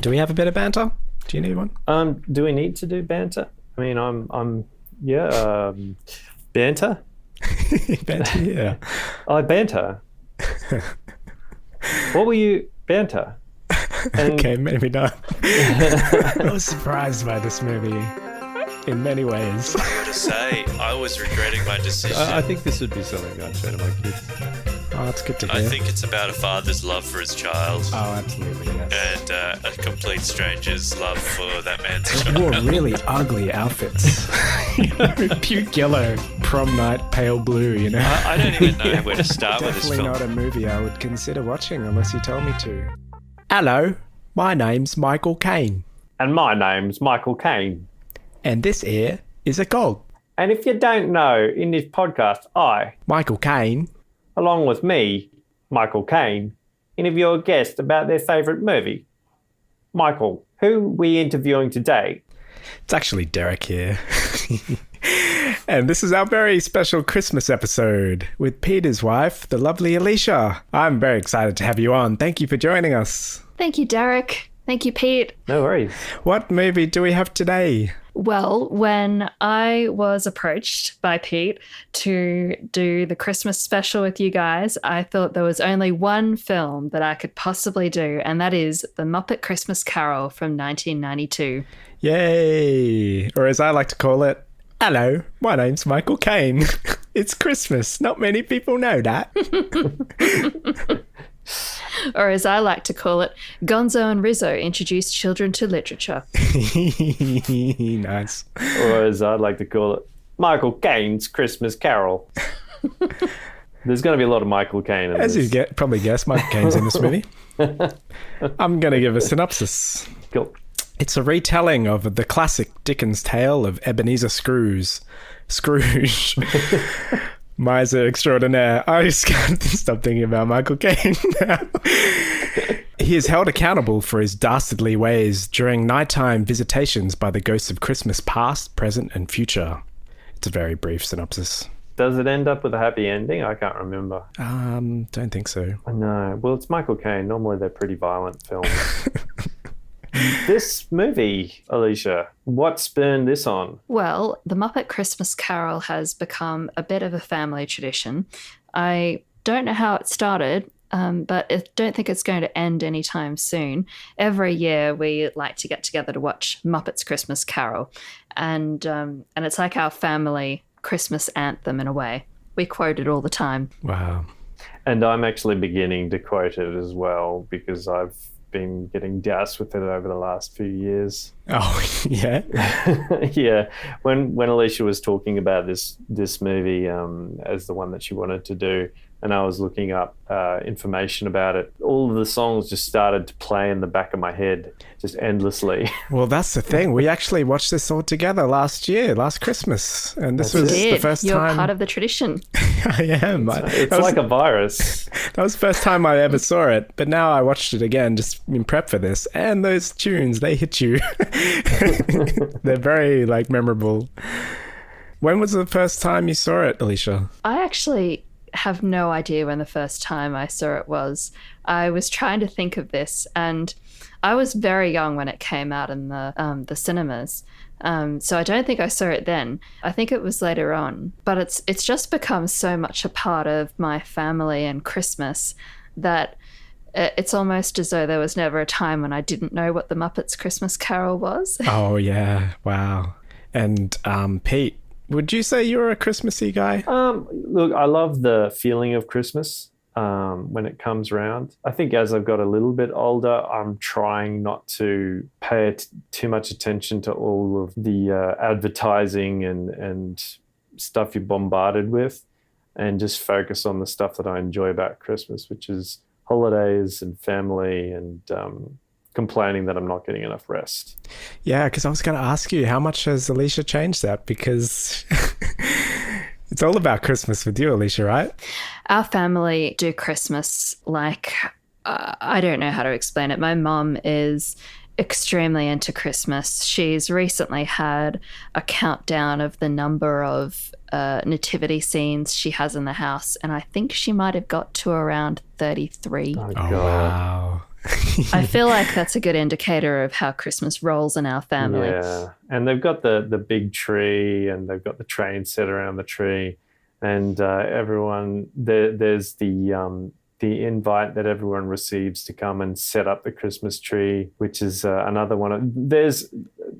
Do we have a bit of banter? Do you need one? Do we need to do banter? I mean, banter? Banter, yeah. Banter. What were you... Banter? Okay, maybe not. I was surprised by this movie in many ways. I gotta say, I was regretting my decision. I think this would be something I'd show to my kids. Oh, that's good to hear. I think it's about a father's love for his child. Oh, absolutely, yes. And a complete stranger's love for that man's They child. wore really ugly outfits. Puke yellow, prom night, pale blue, you know. I don't even know where to start with this Definitely film. not a movie I would consider watching unless you told me to. Hello, my name's Michael Caine. And my name's Michael Caine. And this here is a cog. And if you don't know, in this podcast, I, Michael Caine, along with me, Michael Caine, interview a guest about their favourite movie. Michael, who are we interviewing today? it's actually Derek here. And this is our very special Christmas episode with Peter's wife, the lovely Alicia. I'm very excited to have you on. Thank you for joining us. Thank you, Derek. Thank you, Pete. No worries. What movie do we have today? Well, when I was approached by Pete to do the Christmas special with you guys, I thought there was only one film that I could possibly do, and that is The Muppet Christmas Carol from 1992. Yay! Or as I like to call it, hello, my name's Michael Caine. It's Christmas. Not many people know that. Or as I like to call it, Gonzo and Rizzo introduce children to literature. Nice. Or as I'd like to call it, Michael Caine's Christmas Carol. There's going to be a lot of Michael Caine in As this. you probably guessed, Michael Caine's in this movie. I'm going to give a synopsis. Cool. It's a retelling of the classic Dickens tale of Ebenezer Scrooge. Miser extraordinaire. I just can't stop thinking about Michael Caine now. He is held accountable for his dastardly ways during nighttime visitations by the ghosts of Christmas past, present, and future. It's a very brief synopsis. Does it end up with a happy ending? I can't remember. Don't think so. No. Well, it's Michael Caine. Normally they're pretty violent films. This movie, Alicia, what spurned this on? Well, The Muppet Christmas Carol has become a bit of a family tradition. I don't know how it started, but I don't think it's going to end anytime soon. Every year we like to get together to watch Muppet's Christmas Carol, and it's like our family Christmas anthem in a way. We quote it all the time. Wow. And I'm actually beginning to quote it as well because I've been getting doused with it over the last few years. Oh, yeah? Yeah. When Alicia was talking about this movie as the one that she wanted to do, and I was looking up information about it, all of the songs just started to play in the back of my head just endlessly. Well, that's the thing. We actually watched this all together last Christmas. And this was the first You're time. part of the tradition. I am. It's like a virus. That was the first time I ever saw it. But now I watched it again just in prep for this. And those tunes, they hit you. They're very, memorable. When was the first time you saw it, Alicia? I actually have no idea when the first time I saw it was. I was trying to think of this, and I was very young when it came out in the cinemas. So I don't think I saw it then. I think it was later on. But it's just become so much a part of my family and Christmas that it's almost as though there was never a time when I didn't know what the Muppets Christmas Carol was. Oh, yeah. Wow. And Pete, would you say you're a Christmassy guy? Look, I love the feeling of Christmas when it comes around. I think as I've got a little bit older, I'm trying not to pay too much attention to all of the advertising and stuff you're bombarded with, and just focus on the stuff that I enjoy about Christmas, which is holidays and family and complaining that I'm not getting enough rest. Yeah, because I was going to ask you, how much has Alicia changed that? Because it's all about Christmas with you, Alicia, right? Our family do Christmas like, I don't know how to explain it. My mum is extremely into Christmas. She's recently had a countdown of the number of nativity scenes she has in the house, and I think she might have got to around 33. Oh, Oh, God. wow. I feel like that's a good indicator of how Christmas rolls in our family. Yeah, and they've got the big tree, and they've got the train set around the tree, and everyone there's the invite that everyone receives to come and set up the Christmas tree, which is another one.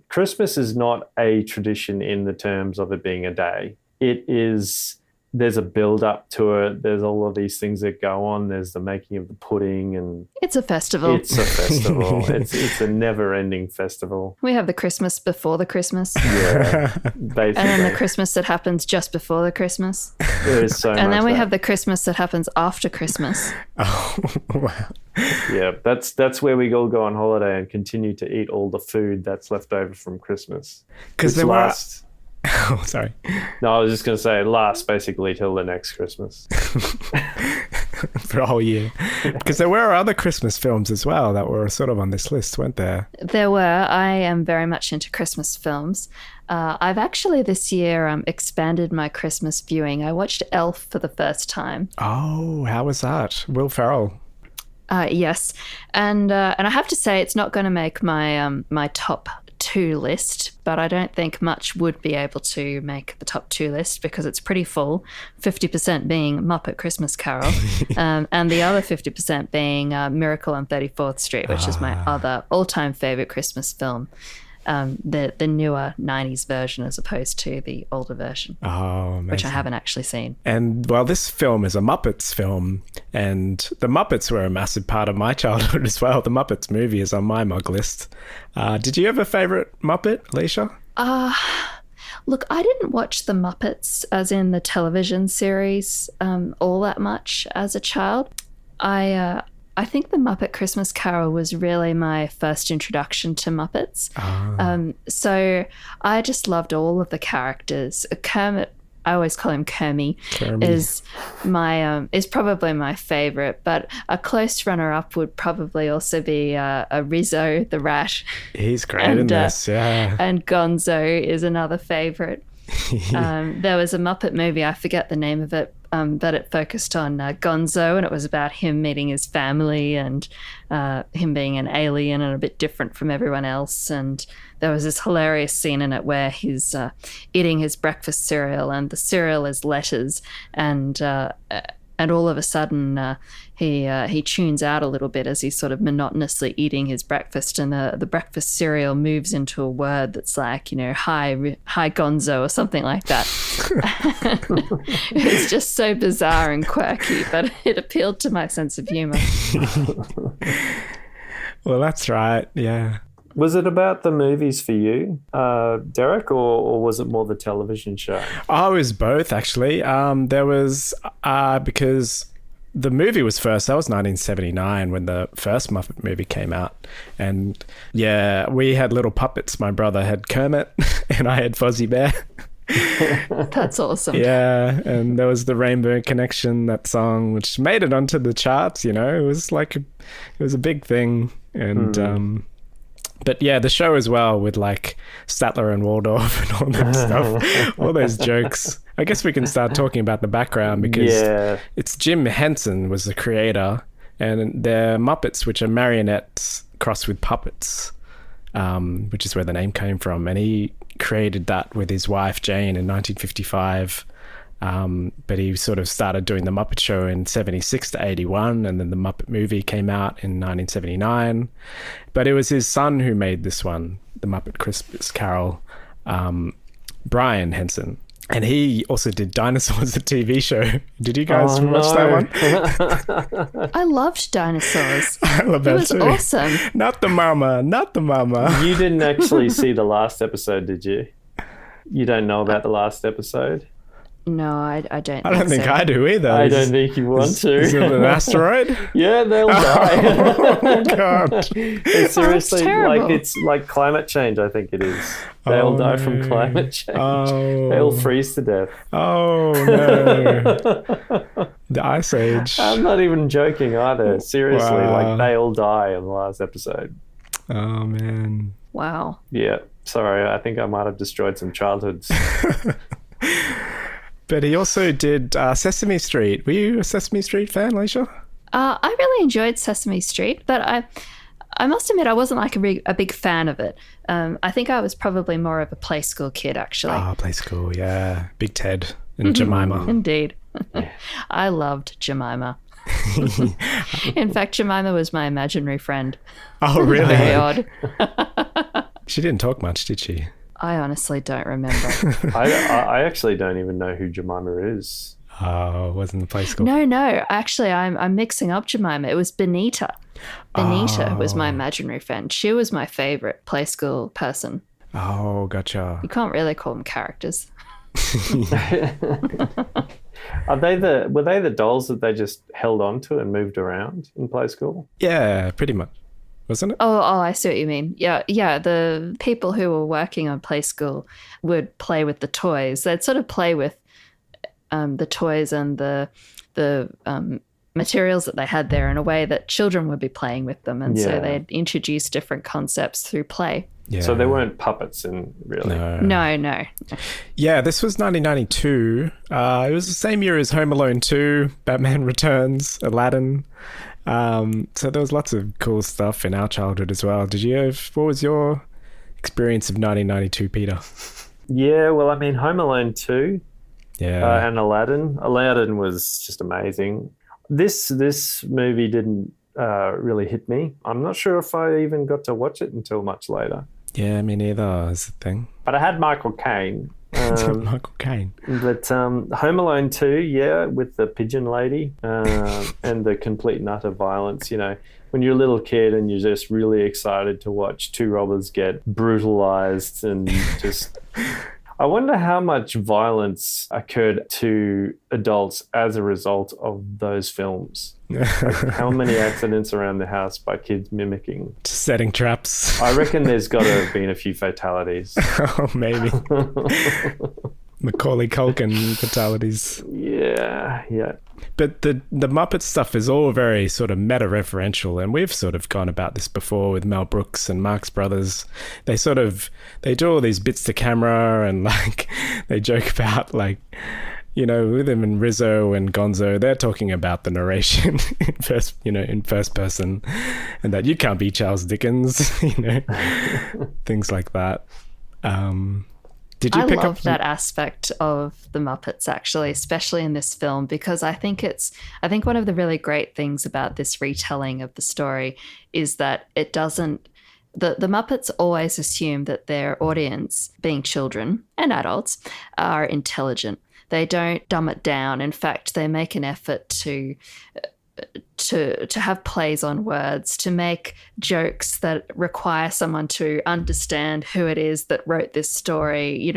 Christmas is not a tradition in the terms of it being a day. It is. There's a build up to it. There's all of these things that go on. There's the making of the pudding, and it's a festival. It's a festival. it's a never ending festival. We have the Christmas before the Christmas. Yeah, basically. And then the Christmas that happens just before the Christmas. There is so much. And then we have the Christmas that happens after Christmas. Oh, wow. Yeah, that's where we all go on holiday and continue to eat all the food that's left over from Christmas. Because there were... Oh, sorry. No, I was just going to say it lasts basically till the next Christmas. For a whole year. Because there were other Christmas films as well that were sort of on this list, weren't there? There were. I am very much into Christmas films. I've actually this year expanded my Christmas viewing. I watched Elf for the first time. Oh, how was that? Will Ferrell. Yes. And I have to say it's not going to make my my top 2 list, but I don't think much would be able to make the top 2 list because it's pretty full, 50% being Muppet Christmas Carol and the other 50% being Miracle on 34th Street, which is my other all-time favorite Christmas film. The newer 90s version as opposed to the older version, which I haven't actually seen. And well, this film is a Muppets film, and the Muppets were a massive part of my childhood as well. The Muppets movie is on my mug list. Did you have a favorite Muppet, Alicia? Look, I didn't watch the Muppets as in the television series all that much as a child. I think the Muppet Christmas Carol was really my first introduction to Muppets. So I just loved all of the characters. Kermit, I always call him Kermie, is probably my favorite. But a close runner-up would probably also be a Rizzo the Rat. He's great in this, yeah. And Gonzo is another favorite. There was a Muppet movie, I forget the name of it, but it focused on Gonzo, and it was about him meeting his family and him being an alien and a bit different from everyone else. And there was this hilarious scene in it where he's eating his breakfast cereal, and the cereal is letters, and all of a sudden he tunes out a little bit as he's sort of monotonously eating his breakfast, and the breakfast cereal moves into a word that's like, hi Gonzo or something like that. It's just so bizarre and quirky, but it appealed to my sense of humor. Well, that's right, yeah. Was it about the movies for you, Derek, or was it more the television show? Oh, it was both, actually. There was, because the movie was first, that was 1979 when the first Muppet movie came out. And yeah, we had little puppets. My brother had Kermit and I had Fozzie Bear. That's awesome. Yeah, and there was the Rainbow Connection, that song, which made it onto the charts, It was like, it was a big thing. And, but yeah, the show as well with like Statler and Waldorf and all that stuff, all those jokes. I guess we can start talking about the background because it's Jim Henson was the creator, and they're Muppets, which are marionettes crossed with puppets, which is where the name came from. And he created that with his wife Jane in 1955. But he sort of started doing the Muppet Show in 76 to 81, and then the Muppet movie came out in 1979. But it was his son who made this one, the Muppet Christmas Carol, Brian Henson. And he also did Dinosaurs, the TV show. Did you guys watch that one? I loved Dinosaurs. I love that too. It was awesome. Not the mama. You didn't actually see the last episode, did you? You don't know about the last episode? No, I don't. I don't think so. I do either. I don't think you want to. Is it an asteroid? Yeah, they'll die. Oh God! It's seriously terrible. it's like climate change. I think it is. They'll die from climate change. They'll freeze to death. Oh no! The Ice Age. I'm not even joking either. Seriously, like they all die in the last episode. Oh man! Wow. Yeah. Sorry, I think I might have destroyed some childhoods. But he also did Sesame Street. Were you a Sesame Street fan, Alicia? I really enjoyed Sesame Street, but I must admit I wasn't like a big fan of it. I think I was probably more of a play school kid, actually. Oh, play school, yeah. Big Ted and Jemima. Indeed. I loved Jemima. In fact, Jemima was my imaginary friend. Oh, really? Very odd. She didn't talk much, did she? I honestly don't remember. I actually don't even know who Jemima is. Oh, it wasn't the play school. No. Actually, I'm mixing up Jemima. It was Benita. Benita was my imaginary friend. She was my favorite play school person. Oh, gotcha. You can't really call them characters. Were they the dolls that they just held on to and moved around in play school? Yeah, pretty much. Wasn't it? Oh, I see what you mean. Yeah. The people who were working on play school would play with the toys. They'd sort of play with the toys and the materials that they had there in a way that children would be playing with them, and so they'd introduce different concepts through play. Yeah. So they weren't puppets, in really. No. Yeah, this was 1992. It was the same year as Home Alone 2, Batman Returns, Aladdin. So there was lots of cool stuff in our childhood as well. What was your experience of 1992, Peter? Yeah, well, I mean, Home Alone 2 and Aladdin. Aladdin was just amazing. This movie didn't really hit me. I'm not sure if I even got to watch it until much later. Yeah, me neither is the thing. But I had Michael Caine. Michael Caine. But Home Alone 2, with the pigeon lady and the complete and utter violence, when you're a little kid and you're just really excited to watch two robbers get brutalized and just... I wonder how much violence occurred to adults as a result of those films. Like how many accidents around the house by kids mimicking. Setting traps. I reckon there's got to have been a few fatalities. Oh, maybe. Macaulay Culkin fatalities. Yeah. But the Muppet stuff is all very sort of meta-referential, and we've sort of gone about this before with Mel Brooks and Marx Brothers. They do all these bits to camera, and like they joke about like, with him and Rizzo and Gonzo, they're talking about the narration in first person, and that you can't be Charles Dickens, things like that. Did you pick up that aspect of the Muppets, actually, especially in this film, because I think one of the really great things about this retelling of the story is that it doesn't. The Muppets always assume that their audience, being children and adults, are intelligent. They don't dumb it down. In fact, they make an effort to have plays on words, to make jokes that require someone to understand who it is that wrote this story.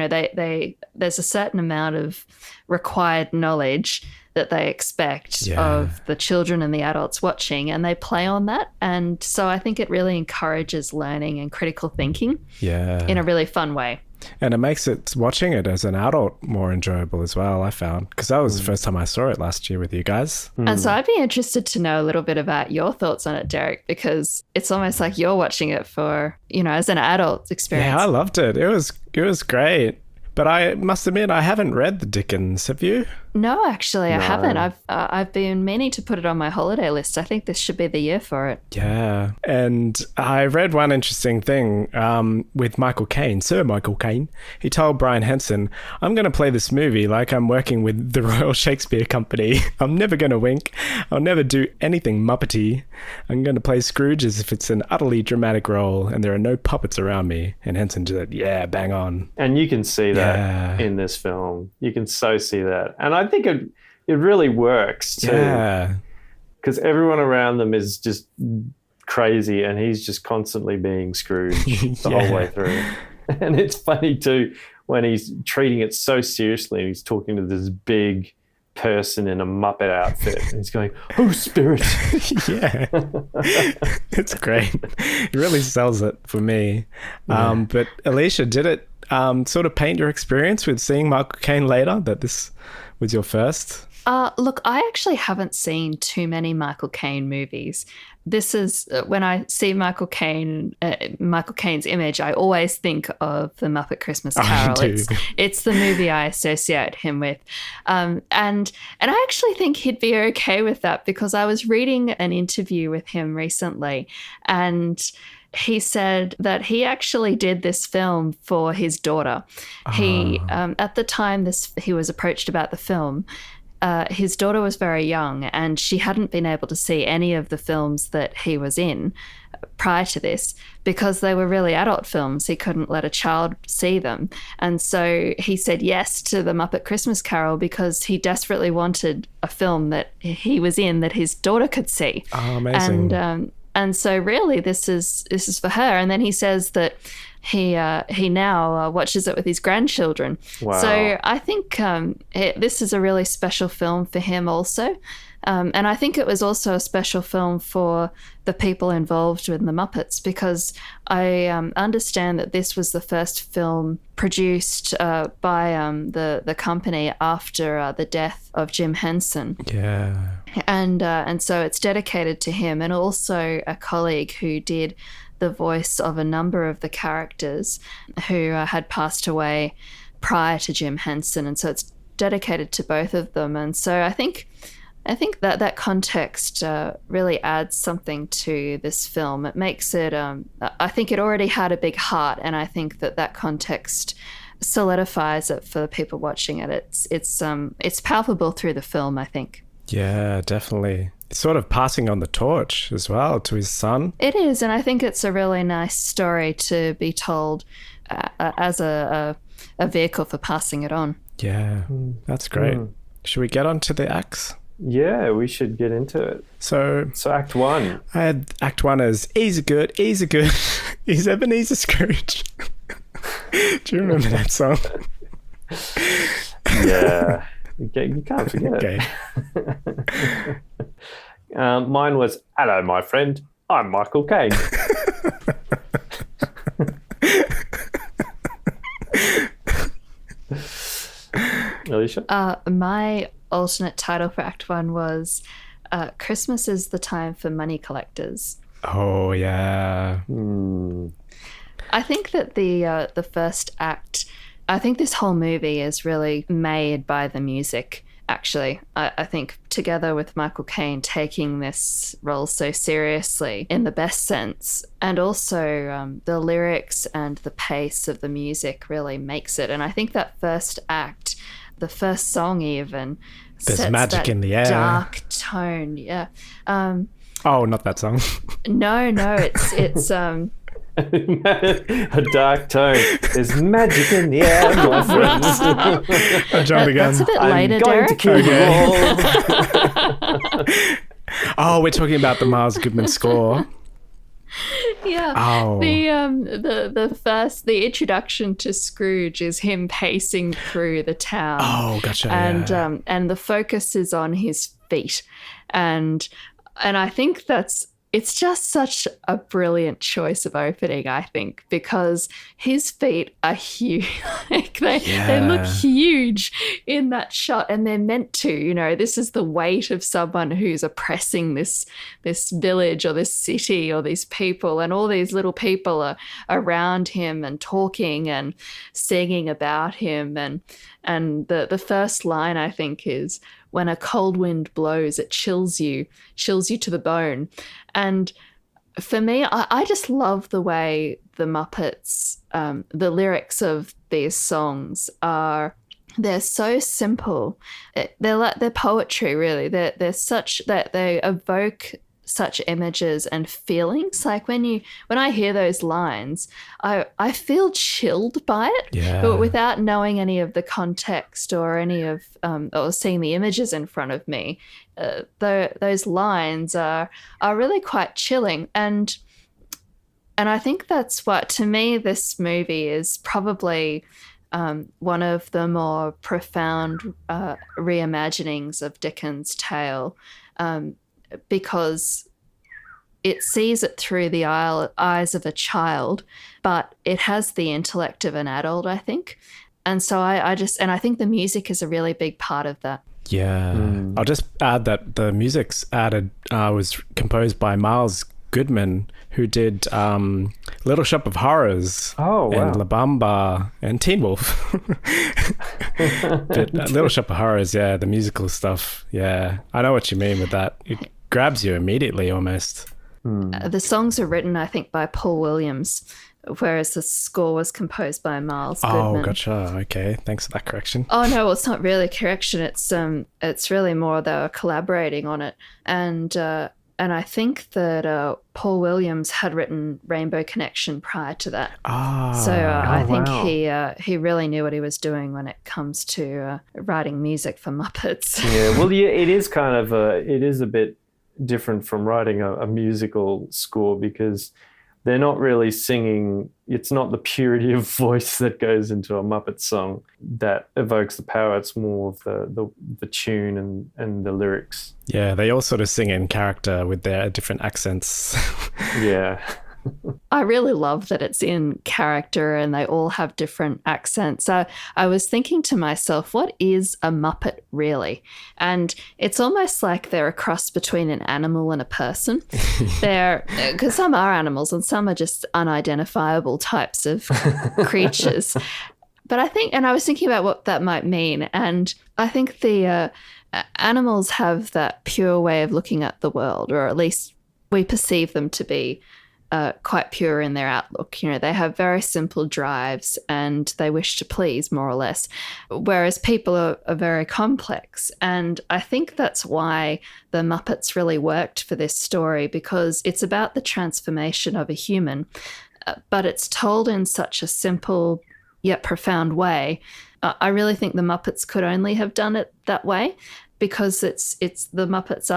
There's a certain amount of required knowledge that they expect of the children and the adults watching, and they play on that. And so I think it really encourages learning and critical thinking in a really fun way. And it makes watching it as an adult more enjoyable as well, I found, because that was the first time I saw it last year with you guys. And so I'd be interested to know a little bit about your thoughts on it, Derek, because it's almost like you're watching it for, as an adult experience. Yeah, I loved it. It was great. But I must admit, I haven't read the Dickens. Have you? No, actually, I haven't. I've been meaning to put it on my holiday list. I think this should be the year for it. Yeah. And I read one interesting thing with Michael Caine, Sir Michael Caine. He told Brian Henson, I'm going to play this movie like I'm working with the Royal Shakespeare Company. I'm never going to wink. I'll never do anything Muppety. I'm going to play Scrooge as if it's an utterly dramatic role and there are no puppets around me. And Henson said, yeah, bang on. And you can see that in this film. You can so see that. And I think it really works too. Yeah. Because everyone around them is just crazy and he's just constantly being Scrooge the whole way through. And it's funny too when he's treating it so seriously and he's talking to this big person in a Muppet outfit and he's going, oh, spirit. Yeah. It's great. It really sells it for me. But Alicia, did it sort of paint your experience with seeing Michael Caine later, that this was your first? Look, I actually haven't seen too many Michael Caine movies. This is when I see Michael Caine, Michael Caine's image, I always think of the Muppet Christmas Carol. It's the movie I associate him with, and I actually think he'd be okay with that, because I was reading an interview with him recently, and he said that he actually did this film for his daughter. He at the time he was approached about the film. His daughter was very young, and she hadn't been able to see any of the films that he was in prior to this, because they were really adult films. He couldn't let a child see them. And so he said yes to the Muppet Christmas Carol because he desperately wanted a film that he was in that his daughter could see. Oh, amazing. And so really this is for her. And then he says that he now watches it with his grandchildren. Wow. So I think this is a really special film for him also. And I think it was also a special film for the people involved with the Muppets, because I understand that this was the first film produced by the company after the death of Jim Henson. Yeah. And so it's dedicated to him, and also a colleague who did the voice of a number of the characters who had passed away prior to Jim Henson. And so it's dedicated to both of them. And so I think that context really adds something to this film. It makes it, I think it already had a big heart, and I think that context solidifies it for the people watching it. It's palpable through the film, I think. Yeah, definitely. It's sort of passing on the torch as well to his son. It is, and I think it's a really nice story to be told as a vehicle for passing it on. Yeah, that's great. Should we get on to the acts? Yeah, we should get into it. So Act 1. I had Act 1 as Easy Good, He's Ebenezer Scrooge. Do you remember that song? Yeah. You can't forget Okay. it. Mine was, hello, my friend. I'm Michael Caine. Alicia? My alternate title for Act 1 was Christmas is the Time for Money Collectors. Oh, yeah. I think that the first act, I think this whole movie is really made by the music, actually. I think together with Michael Caine taking this role so seriously in the best sense, and also the lyrics and the pace of the music really makes it. And I think that first act, the first song even, There's sets magic that in the air. dark tone. Yeah. Oh, not that song. No, it's A dark tone. There's magic in the air, my friends. I jumped again. That's a bit I'm later, going Derek. to kill you all. Oh, we're talking about the Miles Goodman score. Yeah. Oh. The introduction to Scrooge is him pacing through the town. Oh, gotcha. And yeah. And the focus is on his feet. And I think it's just such a brilliant choice of opening, I think, because his feet are huge. They look huge in that shot, and they're meant to. This is the weight of someone who's oppressing this village or this city or these people, and all these little people are around him and talking and singing about him. And the first line, I think, is, when a cold wind blows, it chills you to the bone. And for me, I just love the way the Muppets, the lyrics of these songs they're so simple. They're poetry, really. They're such that they evoke such images and feelings. Like when I hear those lines, I feel chilled by it, but without knowing any of the context or any of or seeing the images in front of me. Those lines are really quite chilling, and I think that's what, to me, this movie is probably one of the more profound reimaginings of Dickens' tale. Because it sees it through the eyes of a child, but it has the intellect of an adult, I think. And so I think the music is a really big part of that. Yeah. I'll just add that the music's was composed by Miles Goodman, who did Little Shop of Horrors and La Bamba and Teen Wolf. But Little Shop of Horrors, yeah, the musical stuff. Yeah, I know what you mean with that. It grabs you immediately almost. The songs are written, I think, by Paul Williams, whereas the score was composed by Miles Goodman. Oh, gotcha. Okay, thanks for that correction. Oh no, well, it's not really a correction. It's really more they were collaborating on it, and I think that Paul Williams had written Rainbow Connection prior to that. I think he really knew what he was doing when it comes to writing music for Muppets. Yeah, well, yeah, it is kind of it is a bit different from writing a musical score because they're not really singing. It's not the purity of voice that goes into a Muppet song that evokes the power. It's more of the tune and the lyrics. Yeah, they all sort of sing in character with their different accents. Yeah. I really love that it's in character and they all have different accents. I was thinking to myself, what is a Muppet really? And it's almost like they're a cross between an animal and a person. Because some are animals and some are just unidentifiable types of creatures. But I was thinking about what that might mean. And I think the animals have that pure way of looking at the world, or at least we perceive them to be quite pure in their outlook. You know, they have very simple drives and they wish to please, more or less, whereas people are very complex. And I think that's why the Muppets really worked for this story, because it's about the transformation of a human, but it's told in such a simple yet profound way. I really think the Muppets could only have done it that way, because it's the Muppets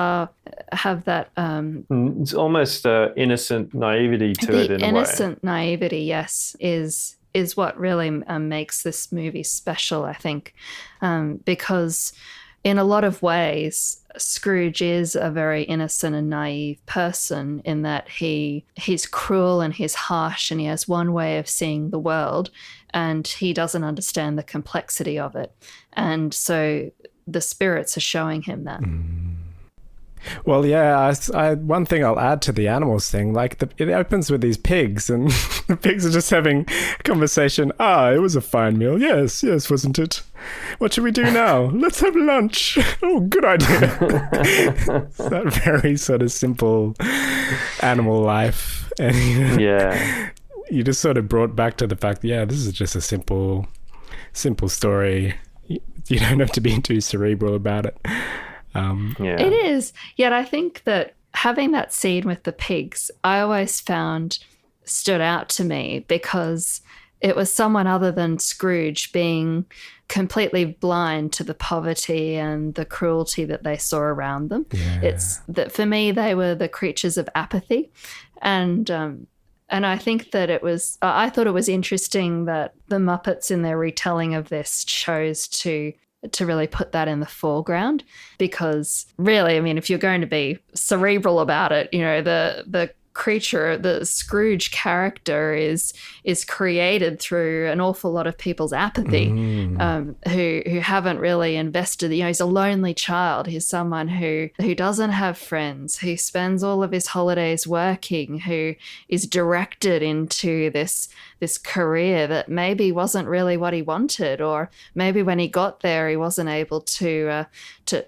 have that it's almost innocent naivety to it in a way. The innocent naivety, yes, is what really makes this movie special, I think, because in a lot of ways Scrooge is a very innocent and naive person in that he's cruel and he's harsh and he has one way of seeing the world and he doesn't understand the complexity of it, and so the spirits are showing him that. Well, yeah, one thing I'll add to the animals thing, like it opens with these pigs and the pigs are just having a conversation. It was a fine meal. Yes, wasn't it? What should we do now? Let's have lunch. Oh, good idea. It's that very sort of simple animal life. And yeah. You just sort of brought back to the fact, this is just a simple story. You don't have to be too cerebral about it. It is. Yet I think that having that scene with the pigs, I always found stood out to me because it was someone other than Scrooge being completely blind to the poverty and the cruelty that they saw around them. Yeah. It's that for me, they were the creatures of apathy. And I think that I thought it was interesting that the Muppets in their retelling of this chose to really put that in the foreground, because really, I mean, if you're going to be cerebral about it, you know, the creature, the Scrooge character is created through an awful lot of people's apathy, who haven't really invested. You know, he's a lonely child. He's someone who doesn't have friends, who spends all of his holidays working, who is directed into this career that maybe wasn't really what he wanted, or maybe when he got there he wasn't able to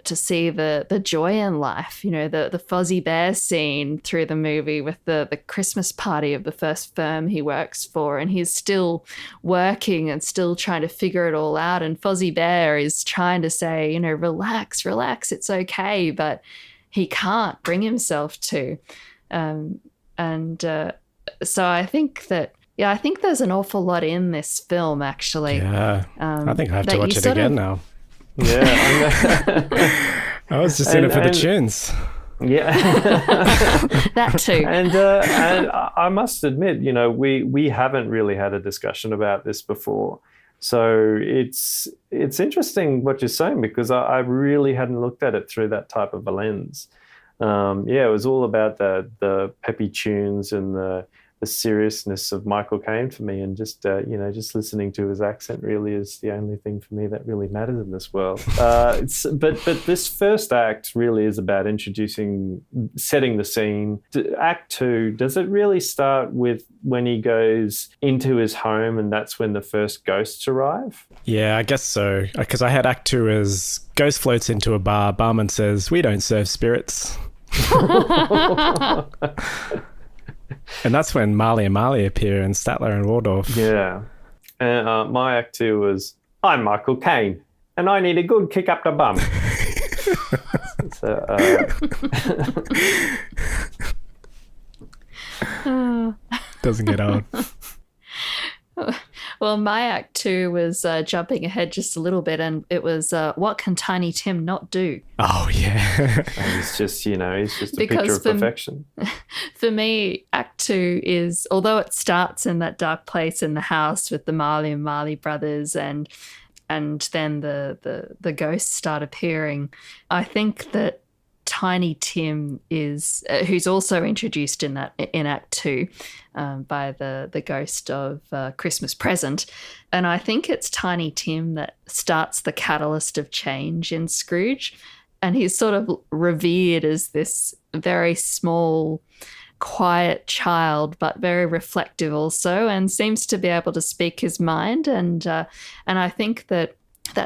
see the joy in life. You know, the Fuzzy Bear scene through the movie with the Christmas party of the first firm he works for, and he's still working and still trying to figure it all out, and Fuzzy Bear is trying to say, you know, relax, it's okay, but he can't bring himself to. So I think that I think there's an awful lot in this film, actually. Yeah, I think I have to watch it again now. Yeah. I was just in it for the tunes. Yeah. That too. And I must admit, you know, we haven't really had a discussion about this before. So it's interesting what you're saying, because I really hadn't looked at it through that type of a lens. It was all about the peppy tunes and the the seriousness of Michael Caine for me, and just just listening to his accent really is the only thing for me that really matters in this world. But this first act really is about setting the scene. Act 2, does it really start with when he goes into his home and that's when the first ghosts arrive? Yeah, I guess so. Because I had Act 2 as ghost floats into a bar, barman says, "We don't serve spirits." And that's when Marley and Marley appear and Statler and Waldorf. Yeah. And my Act 2 was, "I'm Michael Caine and I need a good kick up the bum." Doesn't get old. Well, my Act 2 was jumping ahead just a little bit, and it was what can Tiny Tim not do? Oh, yeah. He's just a picture of perfection. For me, Act 2 is, although it starts in that dark place in the house with the Marley and Marley brothers and then the ghosts start appearing, I think that Tiny Tim is, who's also introduced in Act 2 by the ghost of Christmas Present. And I think it's Tiny Tim that starts the catalyst of change in Scrooge. And he's sort of revered as this very small, quiet child, but very reflective also, and seems to be able to speak his mind. And I think that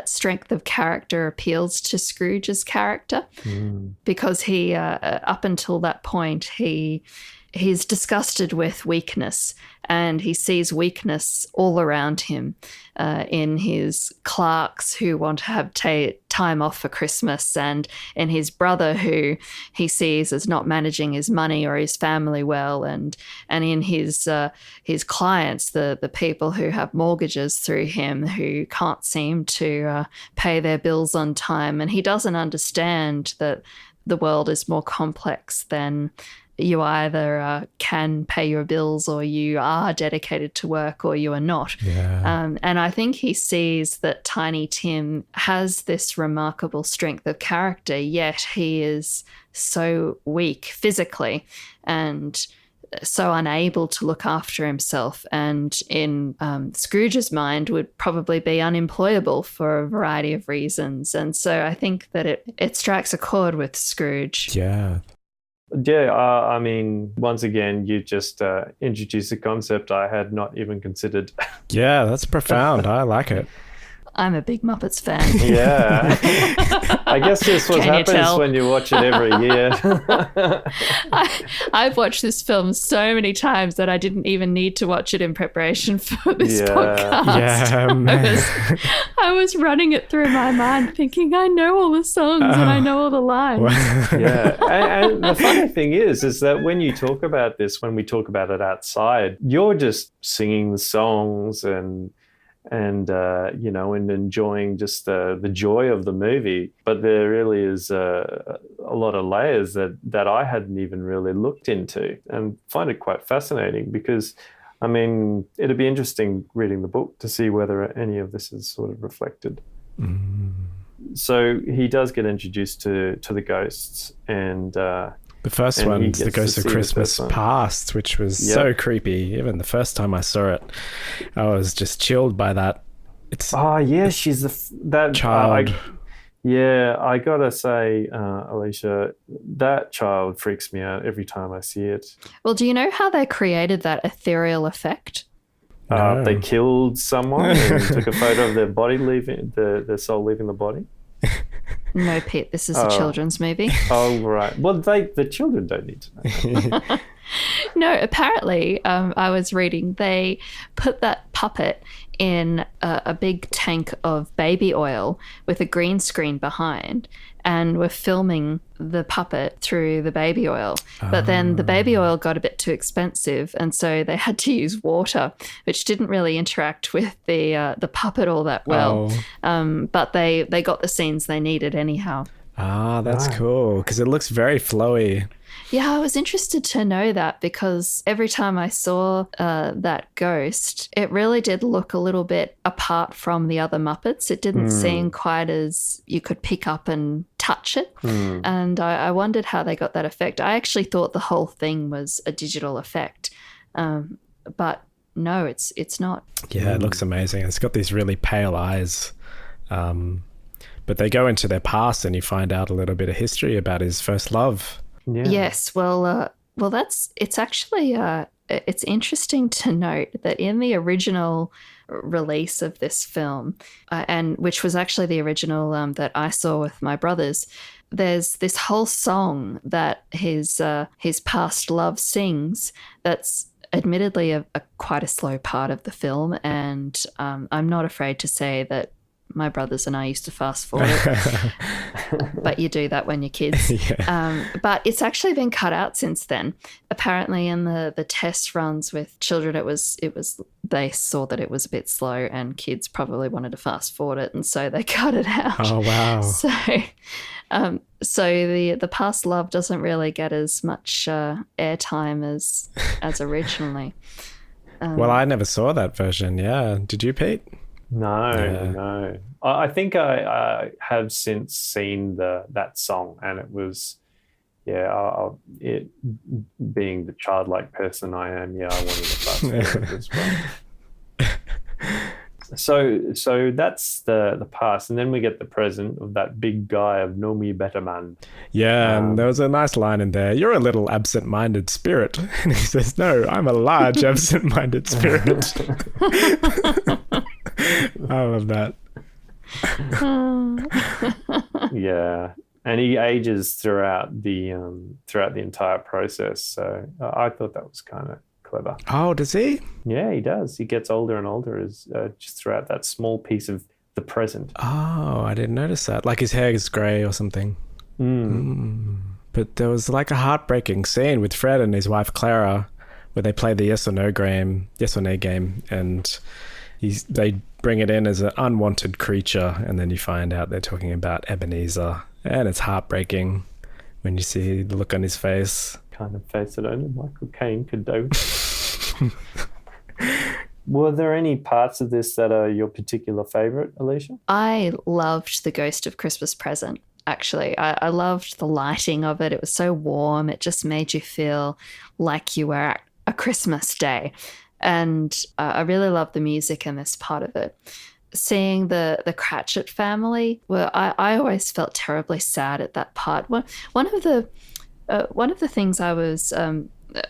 strength of character appeals to Scrooge's character because he, up until that point, he's disgusted with weakness, and he sees weakness all around him in his clerks who want to have time off for Christmas, and in his brother who he sees as not managing his money or his family well, and in his clients, the people who have mortgages through him who can't seem to pay their bills on time. And he doesn't understand that the world is more complex than you either can pay your bills, or you are dedicated to work, or you are not. Yeah. And I think he sees that Tiny Tim has this remarkable strength of character, yet he is so weak physically and so unable to look after himself, and in Scrooge's mind would probably be unemployable for a variety of reasons. And so I think that it strikes a chord with Scrooge. Yeah. Yeah, I mean, once again, you just introduced a concept I had not even considered. Yeah, that's profound. I like it. I'm a big Muppets fan. Yeah. I guess this what happens when you watch it every year. I've watched this film so many times that I didn't even need to watch it in preparation for this podcast. Yeah, man. I was running it through my mind thinking, I know all the songs and I know all the lines. Yeah. And the funny thing is that when you talk about this, when we talk about it outside, you're just singing the songs and enjoying just the joy of the movie. But there really is a lot of layers that I hadn't even really looked into, and find it quite fascinating because, I mean, it'd be interesting reading the book to see whether any of this is sort of reflected. So he does get introduced to the ghosts, and the first one's the Ghost of Christmas Past, which was so creepy. Even the first time I saw it, I was just chilled by that. She's that child. I gotta say, Alicia, that child freaks me out every time I see it. Well, do you know how they created that ethereal effect? No. They killed someone and took a photo of their body leaving, their soul leaving the body. No, Pete, this is a children's movie. Oh, right. Well, the children don't need to know. No, apparently, I was reading, they put that puppet in a big tank of baby oil with a green screen behind, and were filming the puppet through the baby oil. But then the baby oil got a bit too expensive, and so they had to use water, which didn't really interact with the puppet all that well. But they got the scenes they needed anyhow. That's cool, because it looks very flowy. Yeah, I was interested to know that, because every time I saw that ghost, it really did look a little bit apart from the other Muppets. It didn't seem quite as you could pick up and touch it. And I wondered how they got that effect. I actually thought the whole thing was a digital effect. But no, it's not. Yeah, it looks amazing. It's got these really pale eyes. But they go into their past and you find out a little bit of history about his first love. Yeah. Yes, well, it's actually it's interesting to note that in the original release of this film, and which was actually the original that I saw with my brothers, there's this whole song that his past love sings. That's admittedly a quite a slow part of the film, and I'm not afraid to say that my brothers and I used to fast forward it. But you do that when you're kids. Yeah. But it's actually been cut out since then. Apparently in the test runs with children, it was they saw that it was a bit slow and kids probably wanted to fast forward it, and so they cut it out. Oh, wow. So the past love doesn't really get as much airtime as originally. Well, I never saw that version. Yeah. Did you, Pete? No. I think I have since seen that song, and it was, it being the childlike person I am, I wanted to fast forward as well. So that's the past, and then we get the present of that big guy of "Know Me Better Man." Yeah, and there was a nice line in there. You're a little absent-minded spirit. And he says, no, I'm a large absent-minded spirit. I love that. Yeah, and he ages throughout the entire process. So I thought that was kind of clever. Oh, does he? Yeah, he does. He gets older and older as just throughout that small piece of the present. Oh, I didn't notice that. Like his hair is grey or something. But there was like a heartbreaking scene with Fred and his wife Clara where they play the yes or no game, and they bring it in as an unwanted creature, and then you find out they're talking about Ebenezer, and it's heartbreaking when you see the look on his face. Kind of face that only Michael Caine could do. Were there any parts of this that are your particular favourite, Alicia? I loved The Ghost of Christmas Present, actually. I loved the lighting of it. It was so warm. It just made you feel like you were at a Christmas day. And I really loved the music in this part of it. Seeing the Cratchit family, I always felt terribly sad at that part. One of the things I was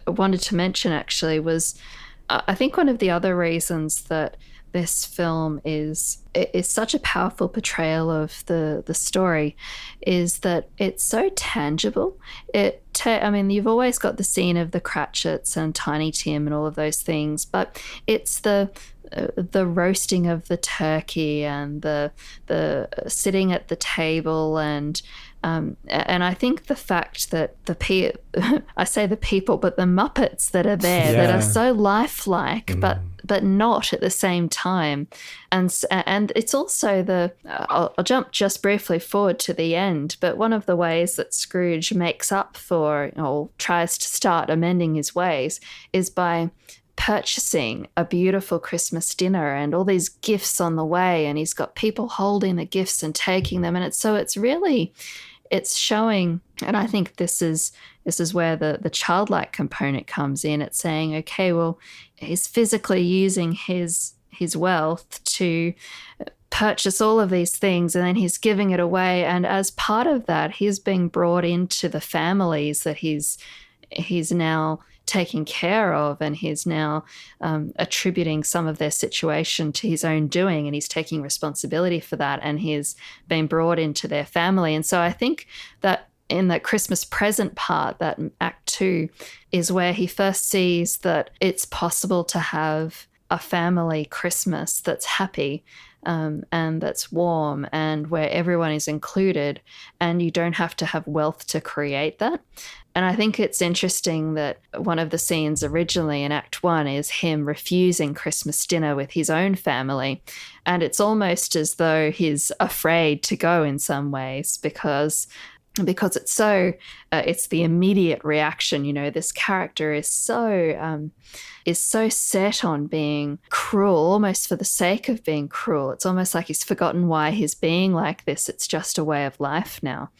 wanted to mention actually was I think one of the other reasons that this film is such a powerful portrayal of the story is that it's so tangible. You've always got the scene of the Cratchits and Tiny Tim and all of those things, but it's the roasting of the turkey and the sitting at the table and I think the fact that I say the people, but the Muppets that are there that are so lifelike, but not at the same time, and it's also I'll jump just briefly forward to the end, but one of the ways that Scrooge makes up for or tries to start amending his ways is by purchasing a beautiful Christmas dinner and all these gifts on the way, and he's got people holding the gifts and taking them, and it's showing, and I think this is where the childlike component comes in. It's saying, okay, well, he's physically using his wealth to purchase all of these things, and then he's giving it away, and as part of that, he's being brought into the families that he's now taking care of, and he's now attributing some of their situation to his own doing, and he's taking responsibility for that, and he's been brought into their family. And so I think that in the Christmas Present part, that Act 2 is where he first sees that it's possible to have a family Christmas that's happy and that's warm and where everyone is included, and you don't have to have wealth to create that. And I think it's interesting that one of the scenes originally in Act 1 is him refusing Christmas dinner with his own family. And it's almost as though he's afraid to go in some ways because it's so, it's the immediate reaction. This character is so set on being cruel, almost for the sake of being cruel. It's almost like he's forgotten why he's being like this. It's just a way of life now.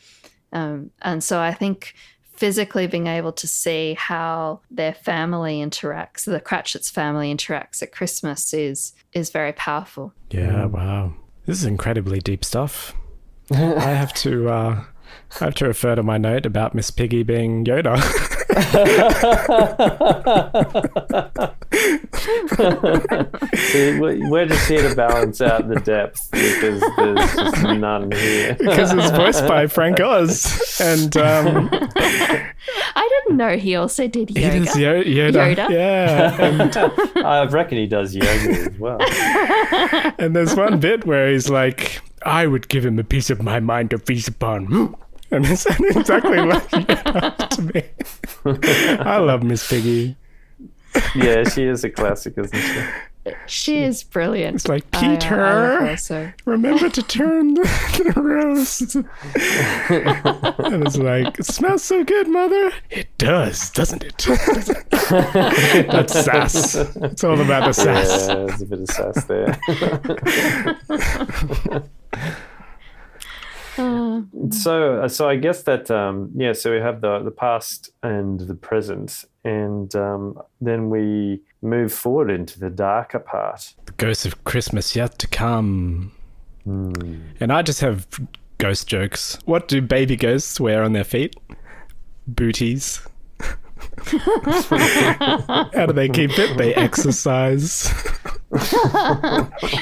And so I think physically being able to see how their family interacts, the Cratchit's family interacts at Christmas is very powerful. Yeah, wow. This is incredibly deep stuff. I have to refer to my note about Miss Piggy being Yoda. See, we're just here to balance out the depth because there's just none here. Because it's voiced by Frank Oz. And I didn't know he also did yoga. he does Yoda. Yeah. And, I reckon he does yoga as well. and there's one bit where he's like, I would give him a piece of my mind to feast upon. And it's exactly like Yoda to me. I love Miss Piggy. Yeah, she is a classic, isn't she? She is brilliant. It's like, I love Peter, her so. remember to turn the roast. And it's like, it smells so good, Mother. It does, doesn't it? That's sass. It's all about the sass. Yeah, there's a bit of sass there. So I guess that so we have the past and the present, and then we move forward into the darker part. The ghosts of Christmas yet to come. And I just have ghost jokes. What do baby ghosts wear on their feet? Booties. How do they keep it? They exercise.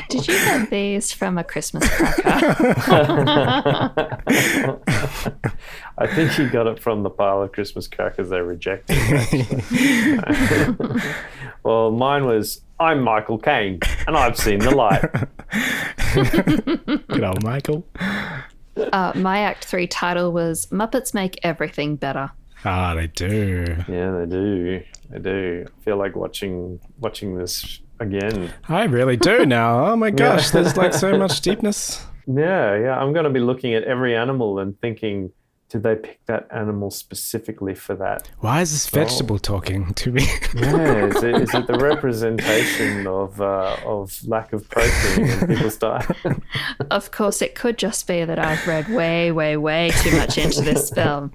Did you get these from a Christmas cracker? I think he got it from the pile of Christmas crackers they rejected. Well, mine was, I'm Michael Caine, and I've seen the light. Good old Michael. My Act 3 title was Muppets Make Everything Better. Ah, they do. Yeah, they do. They do. I feel like watching this again. I really do now. Oh my gosh, there's like so much deepness. Yeah. I'm going to be looking at every animal and thinking, did they pick that animal specifically for that? Why is this vegetable talking to me? Yeah, is it the representation of lack of protein in people's diet? Of course, it could just be that I've read way, way, way too much into this film.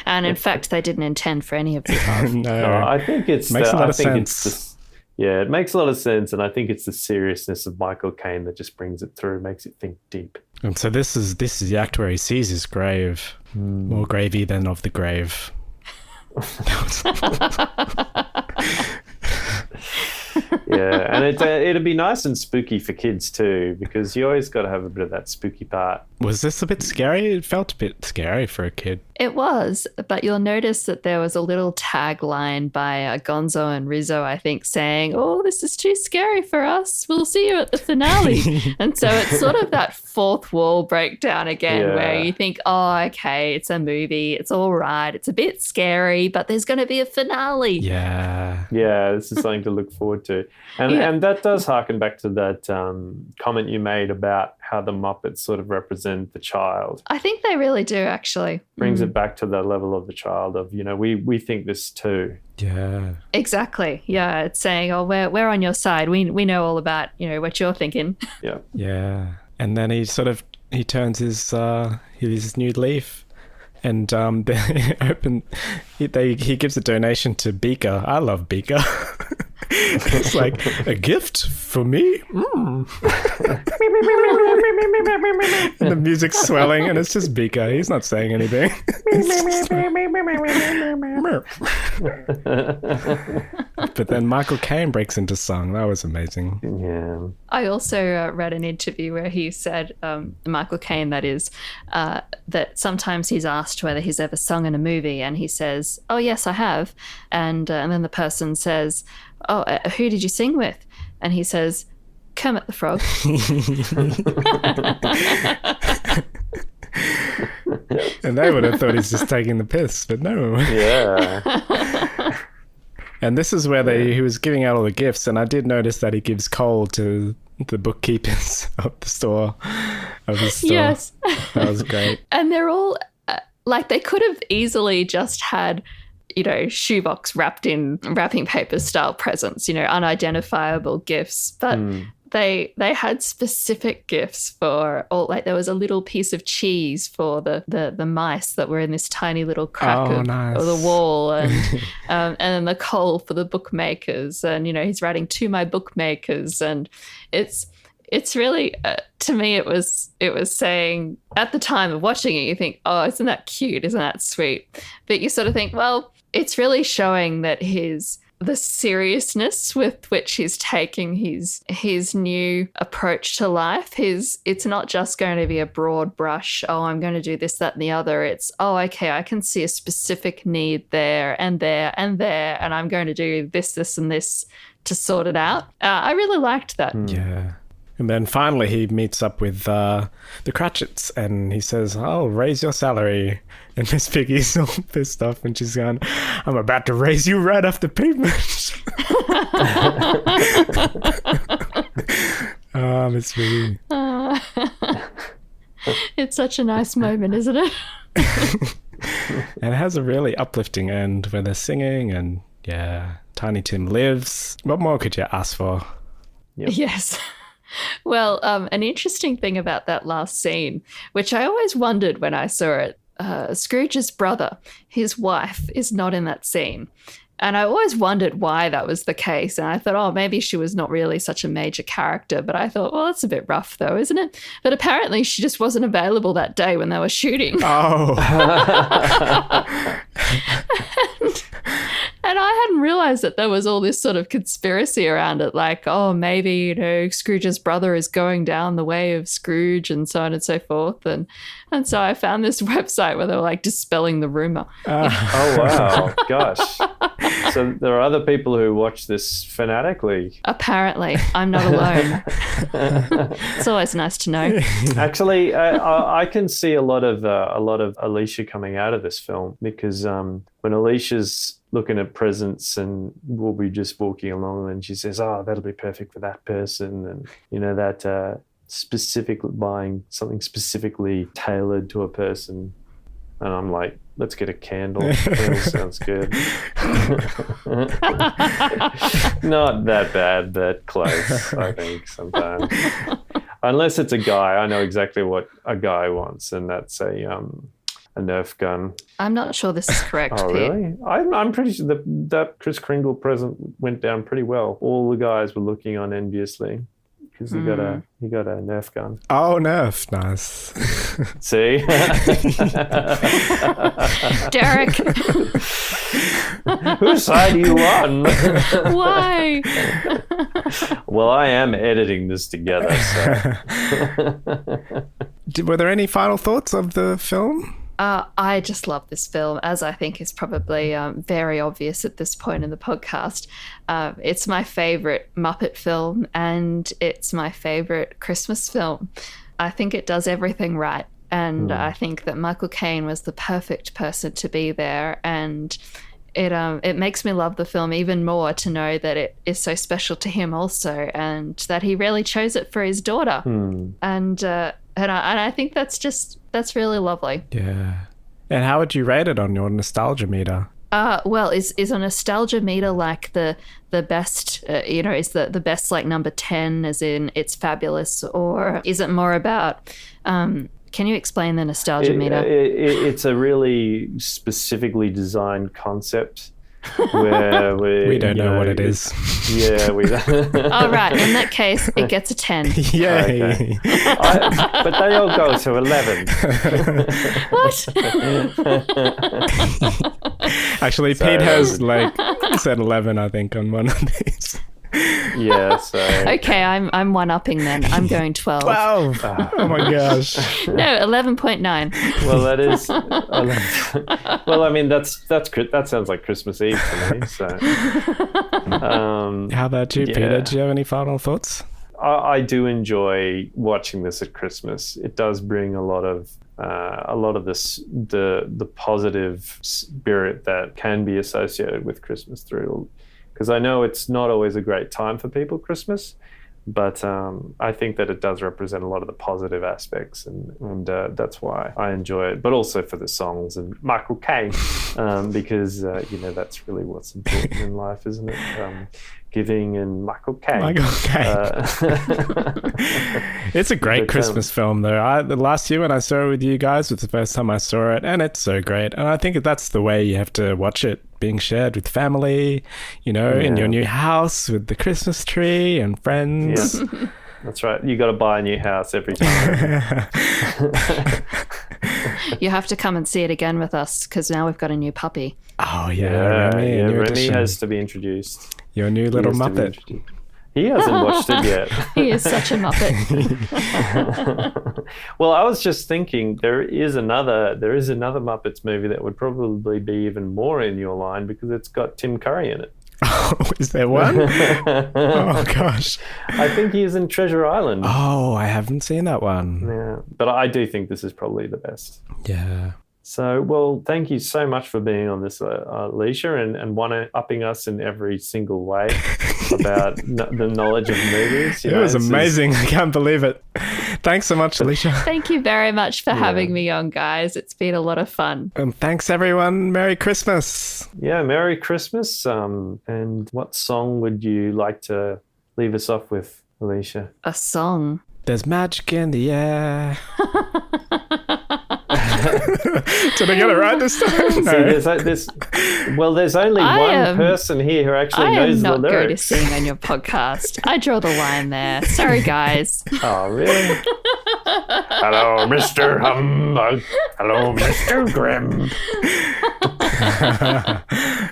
And in fact, they didn't intend for any of the above. No, I think it's makes a lot of sense. Yeah, it makes a lot of sense, and I think it's the seriousness of Michael Caine that just brings it through, makes it think deep. And so this is the act where he sees his grave. More gravy than of the grave. Yeah, and it'd be nice and spooky for kids too, because you always got to have a bit of that spooky part. Was this a bit scary? It felt a bit scary for a kid. It was, but you'll notice that there was a little tagline by Gonzo and Rizzo, I think, saying, "Oh, this is too scary for us. We'll see you at the finale." And so it's sort of that fourth wall breakdown again, where you think, "Oh, okay, it's a movie. It's all right. It's a bit scary, but there's going to be a finale." Yeah. Yeah, this is something to look forward to. And that does harken back to that comment you made about how the Muppets sort of represent the child. I think they really do, actually. Brings it back to the level of the child of, we think this too. Yeah. Exactly. Yeah, it's saying, "Oh, we're on your side. We know all about, what you're thinking." Yeah. Yeah. And then he turns his new leaf. And he gives a donation to Beaker. I love Beaker. It's like a gift for me. And the music's swelling, and it's just Beaker. He's not saying anything. But then Michael Caine breaks into song. That was amazing. Yeah. I also read an interview where he said, Michael Caine, that is, that sometimes he's asked whether he's ever sung in a movie, and he says, "Oh, yes, I have." And then the person says, "Oh, who did you sing with?" And he says, "Kermit the Frog." And they would have thought he's just taking the piss, but no. Yeah. And this is where he was giving out all the gifts, and I did notice that he gives coal to the bookkeepers of the store. Yes. That was great. And they're all, they could have easily just had, shoebox wrapped in wrapping paper style presents, unidentifiable gifts. But they had specific gifts for all, like there was a little piece of cheese for the mice that were in this tiny little crack of the wall, and then the coal for the bookmakers, and he's writing to my bookmakers, and it's really to me it was saying, at the time of watching it, you think, oh, isn't that cute, isn't that sweet, but you sort of think, well, it's really showing that the seriousness with which he's taking his new approach to life. It's not just going to be a broad brush, oh, I'm going to do this, that, and the other. It's, oh, okay, I can see a specific need there and there and there, and I'm going to do this, this, and this to sort it out. I really liked that. Yeah. And then finally he meets up with the Cratchits, and he says, "Oh, raise your salary." And Miss Piggy's all pissed off, and she's going, "I'm about to raise you right off the pavement." Oh, Miss Piggy. It's such a nice moment, isn't it? And it has a really uplifting end where they're singing, and yeah, Tiny Tim lives. What more could you ask for? Yep. Yes. Well, an interesting thing about that last scene, which I always wondered when I saw it, Scrooge's brother, his wife, is not in that scene. And I always wondered why that was the case. And I thought, oh, maybe she was not really such a major character. But I thought, well, that's a bit rough, though, isn't it? But apparently she just wasn't available that day when they were shooting. Oh. And I hadn't realized that there was all this sort of conspiracy around it. Like, oh, maybe, Scrooge's brother is going down the way of Scrooge and so on and so forth. And so I found this website where they were like dispelling the rumor. Oh, wow. Gosh. So there are other people who watch this fanatically. Apparently. I'm not alone. It's always nice to know. Actually, I can see a lot of Alicia coming out of this film, because when Alicia's looking at presents and we'll be just walking along and she says, oh, that'll be perfect for that person, and that specific buying something specifically tailored to a person, and I'm like, let's get a candle. Candle sounds good. Not that bad, but close, I think, sometimes. Unless it's a guy. I know exactly what a guy wants, and that's a Nerf gun. I'm not sure this is correct, Oh, Pete. really? I'm pretty sure that Kris Kringle present went down pretty well. All the guys were looking on enviously because he got a Nerf gun. Oh, Nerf. Nice. See? Derek. Whose side are you on? Why? Well, I am editing this together, so. Were there any final thoughts of the film? I just love this film, as I think is probably very obvious at this point in the podcast. It's my favorite Muppet film, and it's my favorite Christmas film. I think it does everything right, and I think that Michael Caine was the perfect person to be there, and it makes me love the film even more to know that it is so special to him also, and that he really chose it for his daughter. And I think that's really lovely. Yeah. And how would you rate it on your nostalgia meter? Well, is a nostalgia meter like the best, is the best like number 10 as in it's fabulous, or is it more about, can you explain the nostalgia meter? It's a really specifically designed concept where we don't know what it is. Yeah, we don't. Oh, right. In that case, it gets a 10. Yay. Okay. But they all go to 11. What? Actually, Pete has said 11, I think, on one of these. Yeah, so. Okay, I'm one-upping then. I'm going 12. 12. Oh my gosh. No, 11.9. Well, that is. Well, I mean, that sounds like Christmas Eve to me. So. How about you, Peter? Do you have any final thoughts? I do enjoy watching this at Christmas. It does bring a lot of this the positive spirit that can be associated with Christmas through. Because I know it's not always a great time for people, Christmas. But I think that it does represent a lot of the positive aspects, and that's why I enjoy it. But also for the songs and Michael Caine, because that's really what's important in life, isn't it? Giving and Michael Caine. It's a great Christmas film, though. The last year when I saw it with you guys was the first time I saw it, and it's so great. And I think that's the way you have to watch it, being shared with family, in your new house with the Christmas tree and friends. Yeah. That's right. You got to buy a new house every time. You have to come and see it again with us because now we've got a new puppy. Oh, yeah. Remy has to be introduced. Your new little Muppet. He hasn't watched it yet. He is such a Muppet. Well, I was just thinking there is another Muppets movie that would probably be even more in your line because it's got Tim Curry in it. Oh, is there one? Oh, gosh. I think he is in Treasure Island. Oh, I haven't seen that one. Yeah, but I do think this is probably the best. Yeah. So, well, thank you so much for being on this, Alicia, and one-upping us in every single way about the knowledge of movies. It was amazing. I can't believe it. Thanks so much, Alicia. Thank you very much for having me on, guys. It's been a lot of fun. And thanks, everyone. Merry Christmas. Yeah, Merry Christmas. And what song would you like to leave us off with, Alicia? A song. There's magic in the air. Did I get it right this time? No. See, there's only one person here who actually knows the lyrics. I am not going to sing on your podcast. I draw the line there. Sorry, guys. Oh, really? Hello, Mr. Humbug. Hello, Mr. Grimm.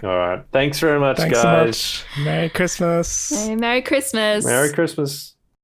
All right. Thanks very much, Thanks guys. so much. Merry Christmas. Hey, Merry Christmas. Merry Christmas.